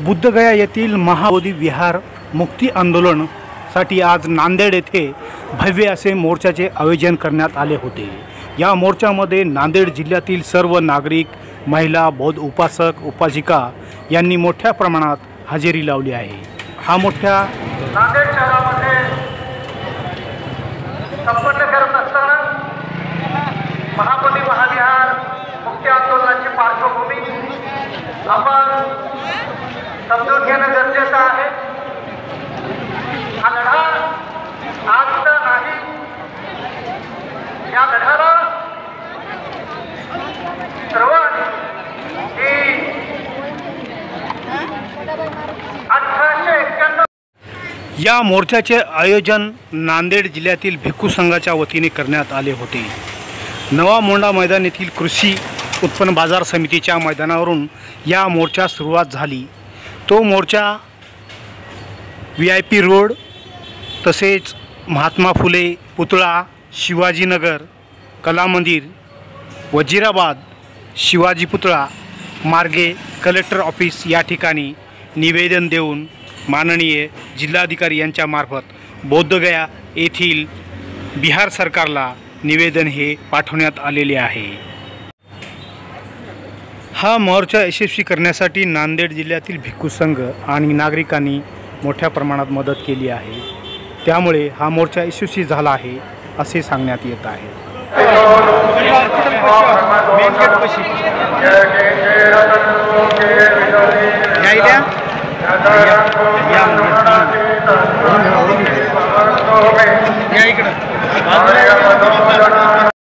बुद्धगया येथील महाबोधी विहार मुक्ती आंदोलनासाठी आज नांदेड येथे भव्य असे मोर्चाचे आयोजन करण्यात आले होते। या मोर्चामध्ये नांदेड जिल्ह्यातील सर्व नागरिक, महिला, बौद्ध उपासक उपासिका यांनी मोठ्या प्रमाणात हजेरी लावली आहे। हा मोठ्या नांदेड शहरामध्ये संपन्न करत असताना महाबोधी महाविहार मुक्ती आंदोलनाची पार्श्वभूमी आपण समजून घेणं गरजेचं आहे। हा लढा आजचा नाही, या लढ्याला सर्वांनी 1891 या मोर्चाचे आयोजन नांदेड जिल्ह्यातील भिक्खू संघाच्या वतीने करण्यात आले होते। नवा मोंढा मैदान येथील कृषी उत्पन्न बाजार समितीच्या मैदानावरून या मोर्चा सुरुवात झाली। तो मोर्चा VIP रोड तसेच महात्मा फुले पुतळा, शिवाजीनगर, कला मंदिर, वजीराबाद, शिवाजी पुतळा मार्गे कलेक्टर ऑफिस या ठिकाणी निवेदन देऊन माननीय जिल्हाधिकारी यांच्या मार्फत बोधगया येथील बिहार सरकारला निवेदन हे पाठवण्यात आलेले आहे। हा मोर्चा यशस्वी करण्यासाठी नांदेड जिल्ह्यातील भिक्खू संघ आणि नागरिकांनी मोठ्या प्रमाणात मदत केली आहे। त्यामुळे हा मोर्चा यशस्वी झाला आहे असे सांगण्यात येत आहे।